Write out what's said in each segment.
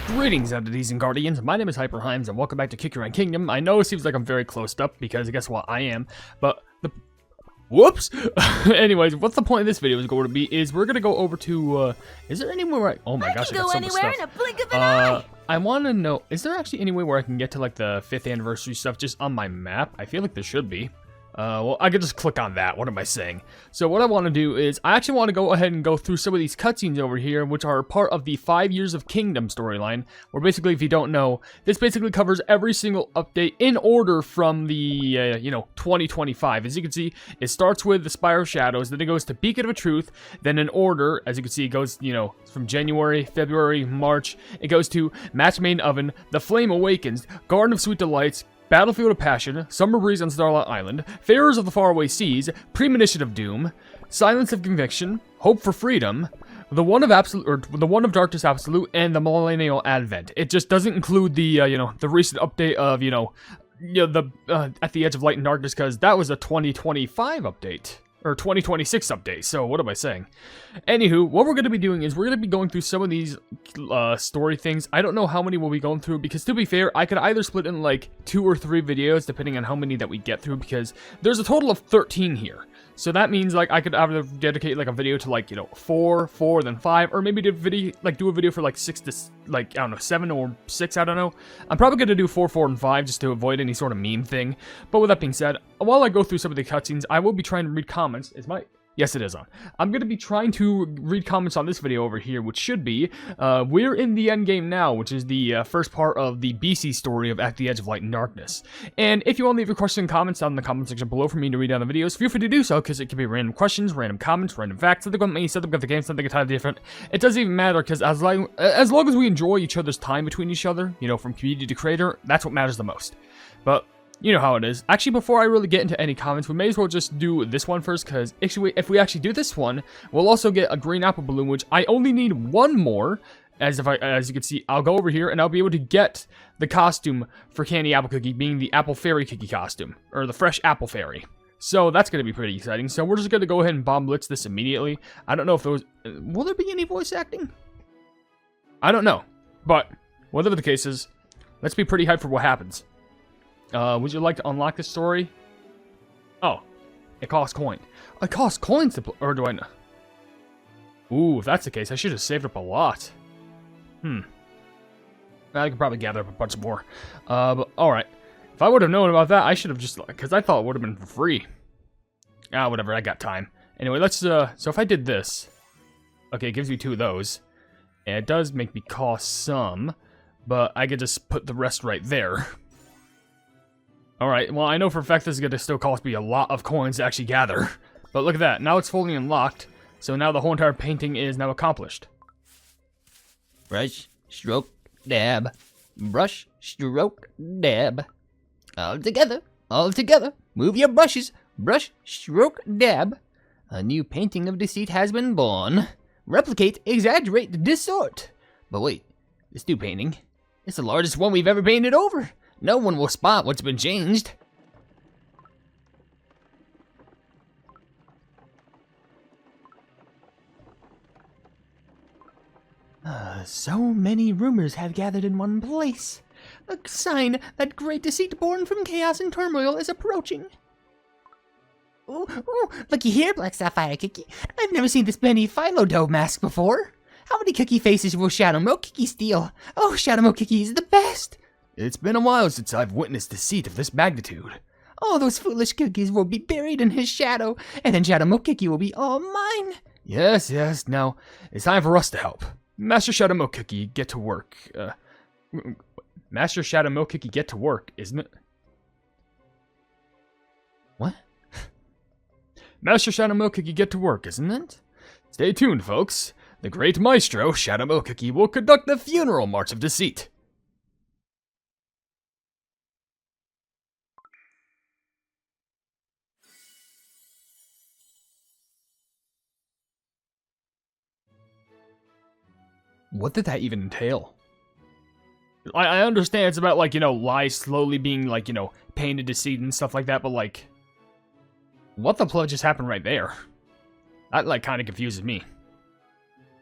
Greetings, entities and guardians. My name is HyperHimes, and welcome back to CookieRun Kingdom. I know it seems like I'm very close up, because guess what? I am. But whoops! Anyways, what's the point of this video is going to be is we're going to go over to, is there anywhere where oh my gosh, I got so much stuff. In a blink of an eye. I want to know, is there actually any way where I can get to, like, the 5th anniversary stuff just on my map? I feel like there should be. Well, I could just click on that. What am I saying? So what I want to do is, I actually want to go ahead and go through some of these cutscenes over here, which are part of the 5 Years of Kingdom storyline, where basically, if you don't know, this basically covers every single update in order from the, 2025. As you can see, it starts with the Spire of Shadows, then it goes to Beacon of Truth, then in order, as you can see, it goes, from January, February, March, it goes to Match Made in Oven, The Flame Awakens, Garden of Sweet Delights, Battlefield of Passion, Summer Breeze on Starlight Island, Farers of the Faraway Seas, Premonition of Doom, Silence of Conviction, Hope for Freedom, the One of Darkness Absolute, and the Millennial Advent. It just doesn't include the the recent update of the At the Edge of Light and Darkness, because that was a 2025 update. Or 2026 update, so what am I saying? Anywho, what we're going to be doing is we're going to be going through some of these story things. I don't know how many we'll be going through, because to be fair, I could either split in like 2 or 3 videos, depending on how many that we get through, because there's a total of 13 here. So that means like I could either dedicate like a video to like 4, then 5, or maybe do a video for like 6 to like I don't know 7 or 6. I don't know. I'm probably gonna do 4, 4, and 5 just to avoid any sort of meme thing. But with that being said, while I go through some of the cutscenes, I will be trying to read comments. Yes, it is on. I'm going to be trying to read comments on this video over here, which should be, we're in the end game now, which is the first part of the BC story of At the Edge of Light and Darkness. And if you want to leave your question and comments down in the comment section below for me to read down the videos, feel free to do so, because it can be random questions, random comments, random facts, something about me, something about the game, something entirely different. It doesn't even matter, because as long as we enjoy each other's time between each other, from community to creator, that's what matters the most. But you know how it is. Actually, before I really get into any comments, we may as well just do this one first, because actually, if we actually do this one, we'll also get a green apple balloon, which I only need 1 more. As you can see, I'll go over here, and I'll be able to get the costume for Candy Apple Cookie, being the Apple Fairy Cookie costume, or the Fresh Apple Fairy. So that's going to be pretty exciting. So we're just going to go ahead and bomb blitz this immediately. I don't know if those... will there be any voice acting? I don't know. But, whatever the case is, let's be pretty hyped for what happens. Would you like to unlock this story? Oh, it costs coin. It costs coins to or do I know? Ooh, if that's the case, I should have saved up a lot. I could probably gather up a bunch more. But alright. If I would have known about that, I should have just, because I thought it would have been for free. Ah, whatever, I got time. Anyway, let's, so if I did this, okay, it gives me 2 of those. And it does make me cost some, but I could just put the rest right there. Alright, well, I know for a fact this is going to still cost me a lot of coins to actually gather. But look at that, now it's fully unlocked, so now the whole entire painting is now accomplished. Brush, stroke, dab. Brush, stroke, dab. All together, move your brushes. Brush, stroke, dab. A new painting of deceit has been born. Replicate, exaggerate, distort. But wait, this new painting, it's the largest one we've ever painted over. No one will spot what's been changed. So many rumors have gathered in one place. A sign that great deceit born from chaos and turmoil is approaching. Ooh, looky here, Black Sapphire Cookie. I've never seen this many Philo Dough mask before. How many cookie faces will Shadow Milk Cookie steal? Oh, Shadow Milk Cookie is the best. It's been a while since I've witnessed deceit of this magnitude. All those foolish cookies will be buried in his shadow, and then Shadow Milk Cookie will be all mine. Yes, now it's time for us to help. Master Shadow Milk Cookie, get to work. Master Shadow Milk Cookie, get to work, isn't it? What? Master Shadow Milk Cookie, get to work, isn't it? Stay tuned, folks. The great maestro, Shadow Milk Cookie, will conduct the funeral march of deceit. What did that even entail? I understand it's about, like, lies slowly being, like, painted deceit and stuff like that, but, like, what the plug just happened right there? That, like, kind of confuses me.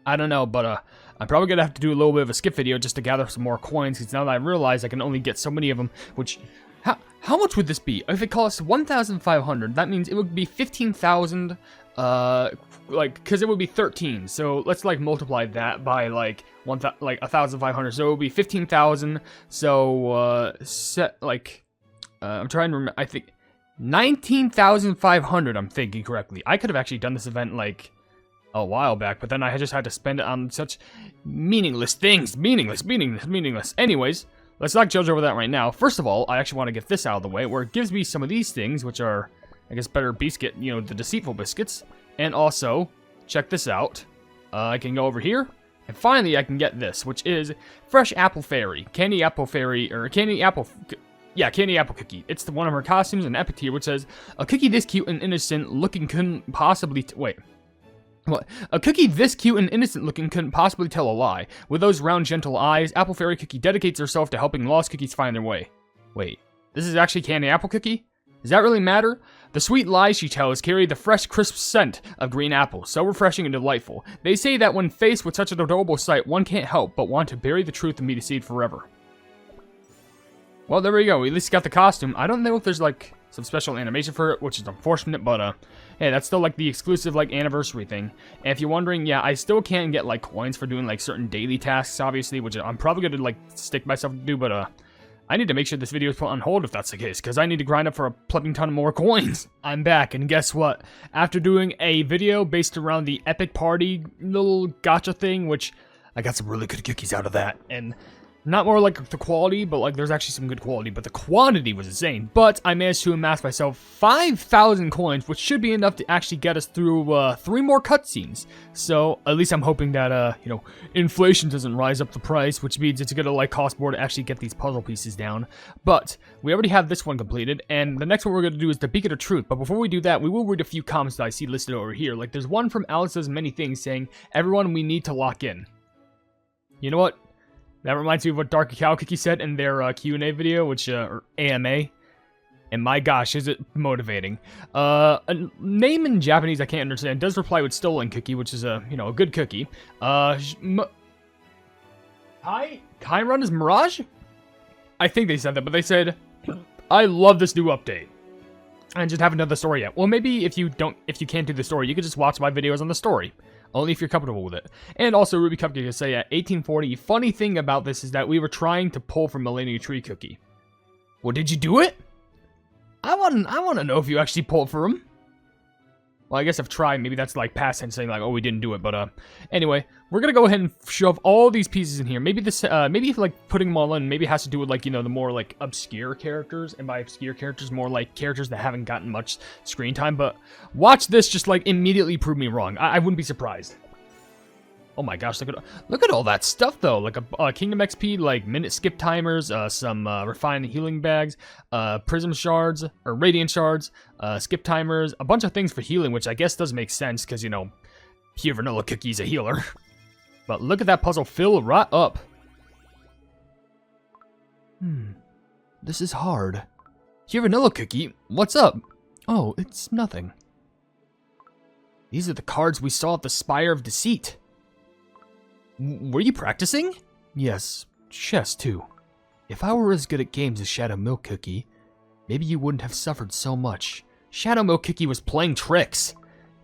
I don't know, but I'm probably gonna have to do a little bit of a skip video just to gather some more coins, because now that I realize I can only get so many of them, which, how much would this be? If it costs 1,500, that means it would be 15,000, like, because it would be 13, so let's, like, multiply that by, like, 1,500, so it would be 15,000, so, I'm trying to remember, I think, 19,500, I'm thinking correctly. I could have actually done this event, like, a while back, but then I just had to spend it on such meaningless things. Meaningless. Anyways, let's not judge over that right now. First of all, I actually want to get this out of the way, where it gives me some of these things, which are, I guess, better biscuit, you know, the deceitful biscuits. And also, check this out. I can go over here, and finally I can get this, which is Fresh Apple Fairy. Candy Apple Fairy, or Candy Apple... Yeah, Candy Apple Cookie. It's one of her costumes in Epic tier, which says, a cookie this cute and innocent looking couldn't possibly... Wait. What? A cookie this cute and innocent looking couldn't possibly tell a lie. With those round, gentle eyes, Apple Fairy Cookie dedicates herself to helping lost cookies find their way. Wait, this is actually Candy Apple Cookie? Does that really matter? The sweet lies she tells carry the fresh, crisp scent of green apples, so refreshing and delightful. They say that when faced with such an adorable sight, one can't help but want to bury the truth and be deceived forever. Well, there we go. We at least got the costume. I don't know if there's, like, some special animation for it, which is unfortunate, but, hey, that's still, like, the exclusive, like, anniversary thing. And if you're wondering, yeah, I still can get, like, coins for doing, like, certain daily tasks, obviously, which I'm probably going to, like, stick myself to do, but, I need to make sure this video is put on hold if that's the case, because I need to grind up for a plumping ton more coins. I'm back, and guess what? After doing a video based around the Epic Party little gacha thing, which I got some really good cookies out of that, and... Not more like the quality, but like there's actually some good quality, but the quantity was insane. But I managed to amass myself 5,000 coins, which should be enough to actually get us through 3 more cutscenes. So at least I'm hoping that, you know, inflation doesn't rise up the price, which means it's gonna like cost more to actually get these puzzle pieces down. But we already have this one completed, and the next one we're gonna do is the Beacon of Truth. But before we do that, we will read a few comments that I see listed over here. Like there's one from Alice Does Many Things saying, "Everyone, we need to lock in." You know what? That reminds me of what Dark Cacao Cookie said in their Q&A video, which, or AMA. And my gosh, is it motivating. A name in Japanese I can't understand does reply with Stolen Cookie, which is a, you know, a good cookie. HyperHimes is Mirage? I think they said that, but they said, I love this new update. And just haven't done the story yet. Well, maybe if you can't do the story, you could just watch my videos on the story. Only if you're comfortable with it. And also, Ruby Cupcake can say at 1840, funny thing about this is that we were trying to pull from Millennium Tree Cookie. Well, did you do it? I want to know if you actually pulled for him. Well, I guess I've tried. Maybe that's like past tense saying like, oh, we didn't do it. But anyway, we're gonna go ahead and shove all these pieces in here. Maybe this, maybe if like putting them all in, maybe it has to do with like, you know, the more like obscure characters, and by obscure characters, more like characters that haven't gotten much screen time. But watch this, just like immediately prove me wrong. I wouldn't be surprised. Oh my gosh, look at all that stuff though. Like a Kingdom XP, like minute skip timers, some refined healing bags, prism shards or radiant shards, skip timers, a bunch of things for healing, which I guess does make sense because, you know, Pure Vanilla Cookie's a healer. But look at that puzzle fill right up. This is hard. Pure Vanilla Cookie, what's up? Oh, it's nothing. These are the cards we saw at the Spire of Deceit. Were you practicing? Yes, chess too. If I were as good at games as Shadow Milk Cookie, maybe you wouldn't have suffered so much. Shadow Milk Cookie was playing tricks.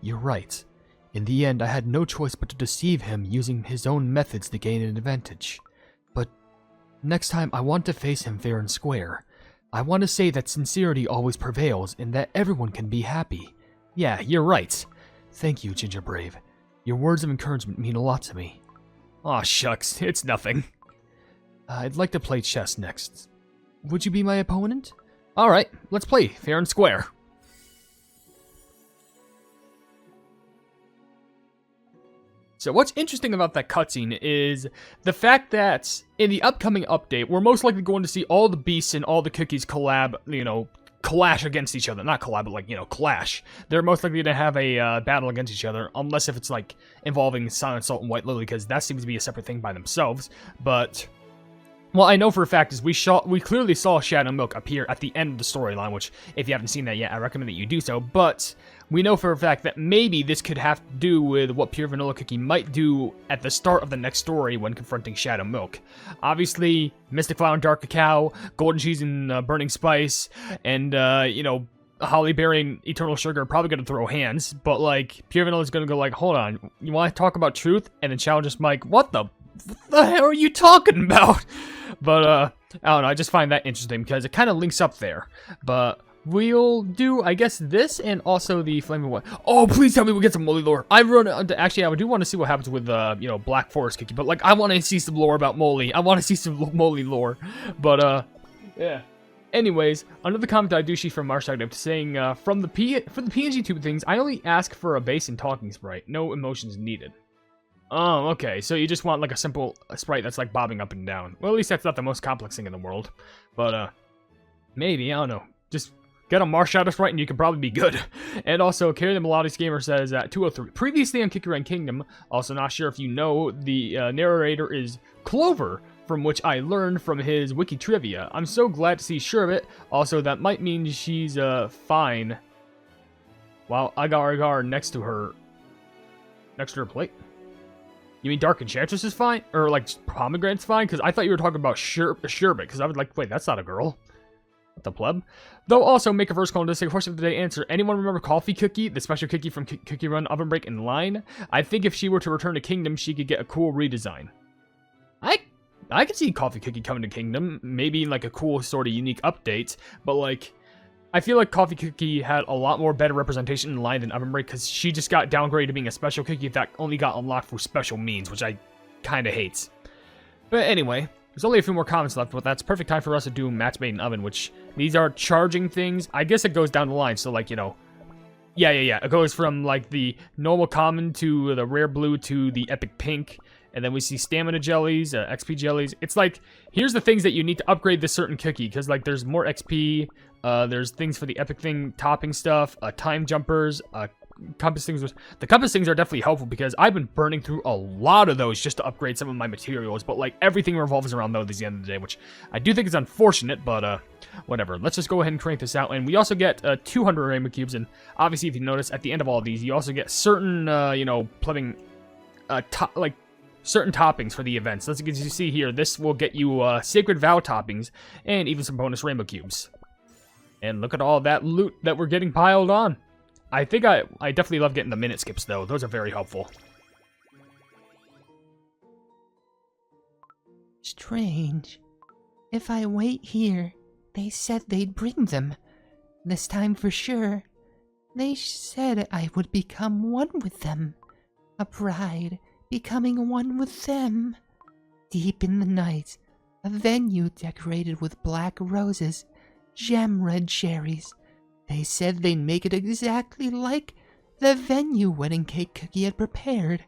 You're right. In the end, I had no choice but to deceive him using his own methods to gain an advantage. But next time, I want to face him fair and square. I want to say that sincerity always prevails and that everyone can be happy. Yeah, you're right. Thank you, Ginger Brave. Your words of encouragement mean a lot to me. Aw, shucks, it's nothing. I'd like to play chess next. Would you be my opponent? Alright, let's play, fair and square. So what's interesting about that cutscene is the fact that in the upcoming update, we're most likely going to see all the beasts and all the cookies collab, you know, clash against each other. Not collab, but like, you know, clash. They're most likely to have a battle against each other, unless if it's like involving Silent Salt and White Lily, because that seems to be a separate thing by themselves. But well, I know for a fact is we clearly saw Shadow Milk appear at the end of the storyline, which if you haven't seen that yet, I recommend that you do so. But we know for a fact that maybe this could have to do with what Pure Vanilla Cookie might do at the start of the next story when confronting Shadow Milk. Obviously, Mystic Flower and Dark Cacao, Golden Cheese and Burning Spice, and, you know, Holly Berry and Eternal Sugar are probably going to throw hands, but, like, Pure Vanilla is going to go like, hold on, you want to talk about truth? And then Challenger's Mike, what the hell are you talking about? But, I don't know, I just find that interesting because it kind of links up there, but... We'll do, I guess, this and also the Flaming One. Oh, please tell me we'll get some Molly lore. Actually, I do want to see what happens with, you know, Black Forest Cookie. But, like, I want to see some lore about Molly. I want to see some Molly lore. But, yeah. Anyways, another comment I do see from Marshagdip saying, for the PNG tube things, I only ask for a base and talking sprite. No emotions needed. Oh, okay. So you just want, like, a simple sprite that's, like, bobbing up and down. Well, at least that's not the most complex thing in the world. But, maybe, I don't know. Just... get a Marshadow sprite and you can probably be good. And also, Carry the Melodious Gamer says at 203. Previously on CookieRun Kingdom, also not sure if you know, the narrator is Clover, from which I learned from his wiki trivia. I'm so glad to see Sherbet. Also, that might mean she's fine. While Agar next to her plate. You mean Dark Enchantress is fine? Or like Pomegranate's fine? Because I thought you were talking about Sherbet. Because I was like, wait, that's not a girl. The pleb. Though also make a first call to say question of the day answer. Anyone remember Coffee Cookie, the special cookie from CookieRun, OvenBreak, and Line? I think if she were to return to Kingdom, she could get a cool redesign. I could see Coffee Cookie coming to Kingdom, maybe like a cool sort of unique update, but like, I feel like Coffee Cookie had a lot more better representation in Line than OvenBreak because she just got downgraded to being a special cookie that only got unlocked through special means, which I kind of hate. But anyway. There's only a few more comments left, but that's perfect time for us to do Match Made in Oven, which these are charging things. I guess it goes down the line, so like, you know, yeah. It goes from like the normal common to the rare blue to the epic pink, and then we see stamina jellies, XP jellies. It's like, here's the things that you need to upgrade this certain cookie, because like there's more XP, there's things for the epic thing, topping stuff, time jumpers, compass things. The compass things are definitely helpful because I've been burning through a lot of those just to upgrade some of my materials, but like everything revolves around those at the end of the day, which I do think is unfortunate, but whatever. Let's just go ahead and crank this out, and we also get 200 rainbow cubes, and obviously if you notice at the end of all of these, you also get certain you know, plumbing like certain toppings for the events. As you see here, this will get you Sacred Vow toppings and even some bonus rainbow cubes. And look at all that loot that we're getting piled on. I think I definitely love getting the minute skips, though. Those are very helpful. Strange. If I wait here, they said they'd bring them. This time for sure. They said I would become one with them. A bride, becoming one with them. Deep in the night, a venue decorated with black roses, gem-red cherries. They said they'd make it exactly like the venue wedding cake Cookie had prepared.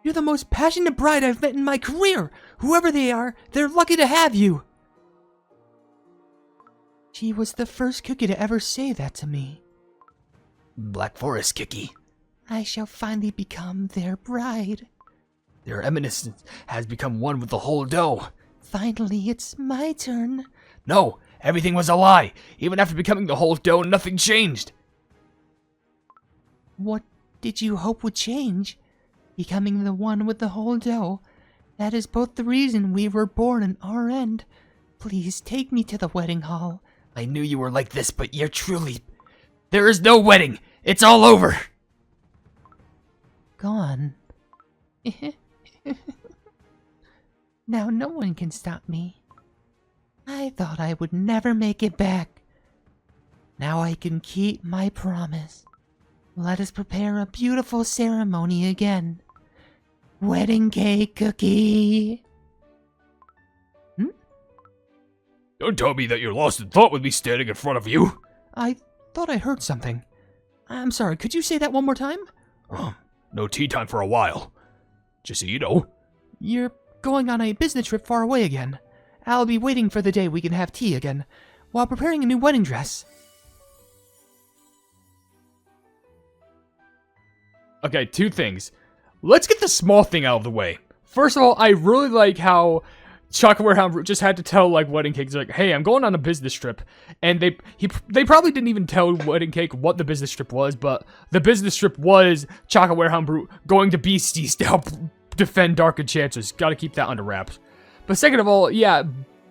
You're the most passionate bride I've met in my career! Whoever they are, they're lucky to have you! She was the first Cookie to ever say that to me. Black Forest Cookie. I shall finally become their bride. Their eminence has become one with the whole dough. Finally, it's my turn. No, everything was a lie. Even after becoming the whole dough, nothing changed. What did you hope would change? Becoming the one with the whole dough. That is both the reason we were born and our end. Please take me to the wedding hall. I knew you were like this, but you're truly... There is no wedding. It's all over. Gone. Now no one can stop me. I thought I would never make it back. Now I can keep my promise. Let us prepare a beautiful ceremony again. Wedding cake Cookie. Don't tell me that you're lost in thought with me standing in front of you. I thought I heard something. I'm sorry, could you say that one more time? No tea time for a while. Just so you know. You're going on a business trip far away again. I'll be waiting for the day we can have tea again, while preparing a new wedding dress. Okay, two things. Let's get the small thing out of the way. First of all, I really like how Chocolate Warehouse Brute just had to tell, like, Wedding Cake, like, hey, I'm going on a business trip. And they probably didn't even tell Wedding Cake what the business trip was, but the business trip was Chocolate Warehouse Brute going to Beasties to help defend Dark Enchanters. Gotta keep that under wraps. But second of all, yeah,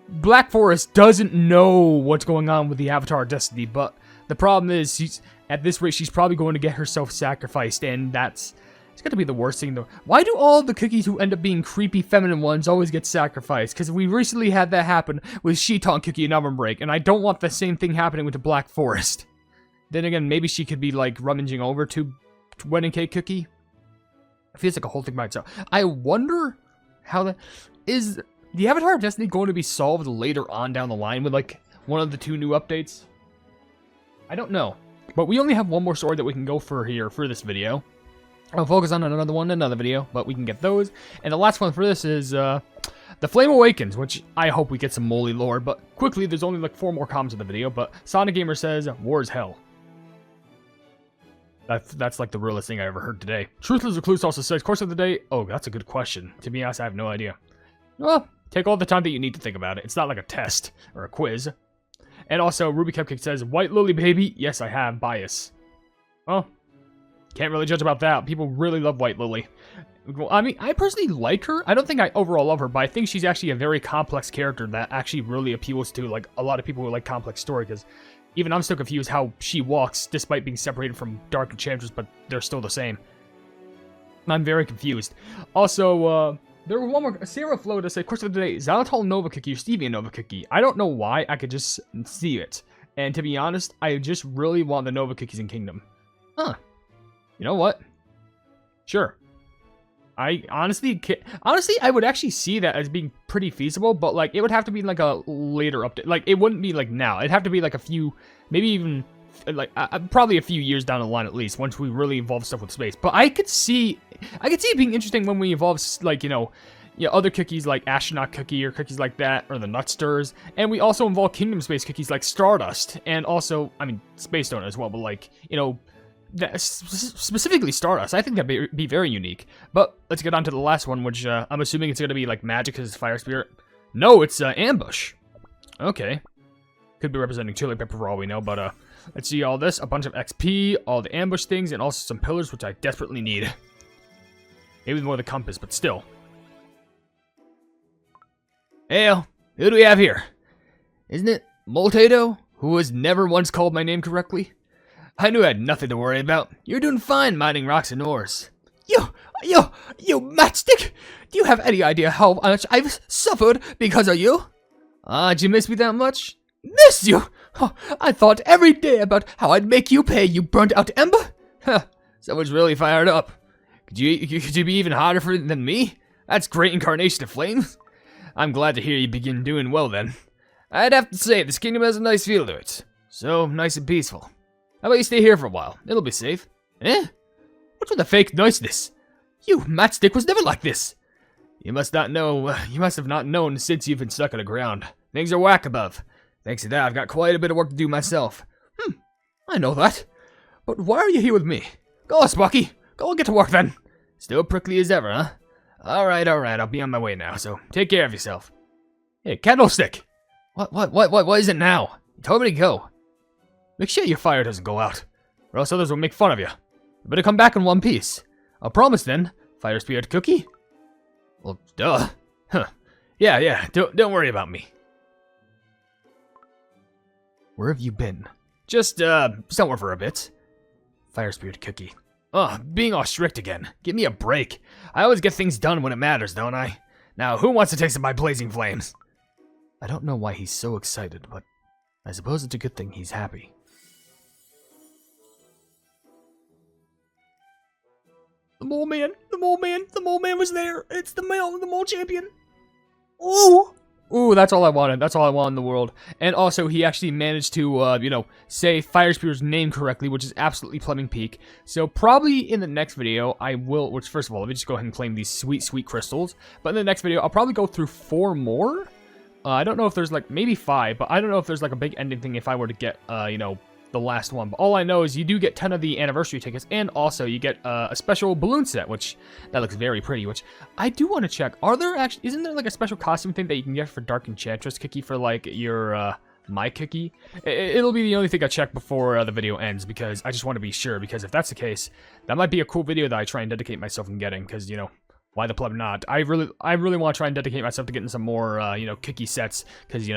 Black Forest doesn't know what's going on with the Avatar of Destiny, but the problem is, at this rate, she's probably going to get herself sacrificed, and it's going to be the worst thing, though. Why do all the cookies who end up being creepy feminine ones always get sacrificed? Because we recently had that happen with Sheeton Cookie and OvenBreak, and I don't want the same thing happening with the Black Forest. Then again, maybe she could be, like, rummaging over to Wedding Cake Cookie. It feels like a whole thing by itself. I wonder how that... Is the Avatar of Destiny going to be solved later on down the line with, like, one of the 2 new updates? I don't know. But we only have one more sword that we can go for here for this video. I'll focus on another one in another video, but we can get those. And the last one for this is the Flame Awakens, which I hope we get some moly lore. But quickly, there's only like 4 more comments in the video. But Sonic Gamer says, war is hell. That's like the realest thing I ever heard today. Truthless Recluse also says, course of the day. Oh, that's a good question. To be honest, I have no idea. Well, take all the time that you need to think about it. It's not like a test or a quiz. And also, Ruby Cupcake says, White Lily baby. Yes, I have bias. Well, can't really judge about that. People really love White Lily. I mean, I personally like her. I don't think I overall love her, but I think she's actually a very complex character that actually really appeals to like a lot of people who like complex story, because even I'm still confused how she walks despite being separated from Dark Enchantress, but they're still the same. I'm very confused. Also, there was one more. Sarah Flo to say, course of the day, Xylitol Nova Cookie or Stevia Nova Cookie. I don't know why. I could just see it. And to be honest, I just really want the Nova Cookies in Kingdom. Huh. You know what? Sure. I honestly, I would actually see that as being pretty feasible, but like it would have to be like a later update. Like it wouldn't be like now. It'd have to be like a few, maybe even like probably a few years down the line at least, once we really evolve stuff with space. But I could see it being interesting when we evolve like other cookies like Astronaut Cookie or cookies like that, or the Nut Stirs, and we also involve Kingdom Space cookies like Stardust, and also I mean Space Donut as well, but like specifically Stardust. I think that'd be very unique. But let's get on to the last one, which I'm assuming it's going to be like Magic because it's Fire Spirit. No, it's Ambush. Okay. Could be representing Chili Pepper for all we know, but let's see all this. A bunch of XP, all the Ambush things, and also some pillars, which I desperately need. Maybe more the compass, but still. Hey, who do we have here? Isn't it Moltado, who has never once called my name correctly? I knew I had nothing to worry about. You're doing fine mining rocks and ores. You matchstick! Do you have any idea how much I've suffered because of you? Did you miss me that much? Miss you? Oh, I thought every day about how I'd make you pay, you burnt out ember. Huh, someone's really fired up. Could you be even hotter than me? That's great incarnation of flames. I'm glad to hear you begin doing well then. I'd have to say, this kingdom has a nice feel to it. So nice and peaceful. How about you stay here for a while? It'll be safe. Eh? What's with the fake niceness? You, Matchstick, was never like this. You must have not known since you've been stuck on the ground. Things are whack above. Thanks to that, I've got quite a bit of work to do myself. I know that. But why are you here with me? Go on, Sparky. Go and get to work then. Still prickly as ever, huh? Alright, I'll be on my way now, so take care of yourself. Hey, Candlestick! What is it now? You told me to go. Make sure your fire doesn't go out, or else others will make fun of you. You better come back in one piece. I'll promise then, Fire Spirit Cookie. Well, duh. Huh. Yeah, don't worry about me. Where have you been? Just, somewhere for a bit. Fire Spirit Cookie. Being all strict again. Give me a break. I always get things done when it matters, don't I? Now, who wants to taste of my blazing flames? I don't know why he's so excited, but I suppose it's a good thing he's happy. The mole man was there. It's the mole champion. Ooh, that's all I wanted. That's all I want in the world. And also, he actually managed to, say Fire Spirit's name correctly, which is absolutely plumbing peak. So probably in the next video, I will, which first of all, let me just go ahead and claim these sweet, sweet crystals. But in the next video, I'll probably go through 4 more. I don't know if there's like, maybe 5, but I don't know if there's like a big ending thing if I were to get, the last one. But all I know is you do get 10 of the anniversary tickets, and also you get a special balloon set, which that looks very pretty. Which I do want to check. Isn't there like a special costume thing that you can get for Dark Enchantress cookie for like your my cookie? It'll be the only thing I check before the video ends, because I just want to be sure. Because if that's the case, that might be a cool video that I try and dedicate myself in getting. Because why the pleb not? I really want to try and dedicate myself to getting some more cookie sets. Because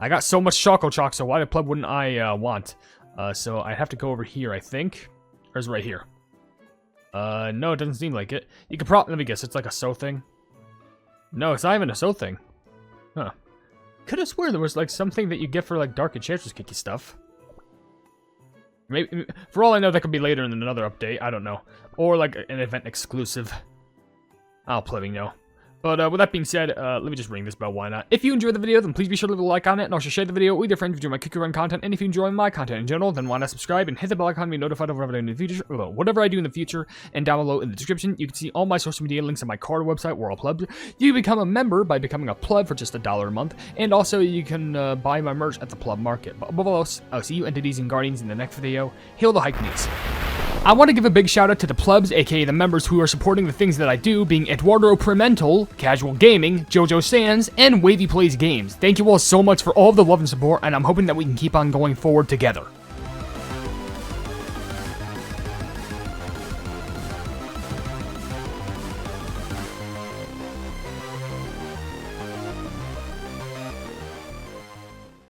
I got so much Choco Choc, so why the pleb wouldn't I want? So I have to go over here, I think. Or is it right here? No, it doesn't seem like it. You could let me guess, it's like a sew thing? No, it's not even a sew thing. Huh. Could have sworn there was like something that you get for like Dark Enchantress cookie stuff. Maybe, for all I know, that could be later in another update, I don't know. Or like an event exclusive. I'll plebby know. But with that being said, let me just ring this bell, why not? If you enjoyed the video, then please be sure to leave a like on it, and also share the video with your friends if you enjoy my CookieRun content, and if you enjoy my content in general, then why not subscribe and hit the bell icon to be notified of whatever I do in the future, and down below in the description, you can see all my social media links on my card website, where I'll pleb. You can become a member by becoming a pleb for just $1 a month, and also you can buy my merch at the pleb market. But above all else, I'll see you entities and guardians in the next video. Hail the Hypenese. I want to give a big shout out to the plebs, aka the members who are supporting the things that I do, being Eduardo Pimentel, Casual Gaming, Jojo Sands, and Wavy Plays Games. Thank you all so much for all of the love and support, and I'm hoping that we can keep on going forward together.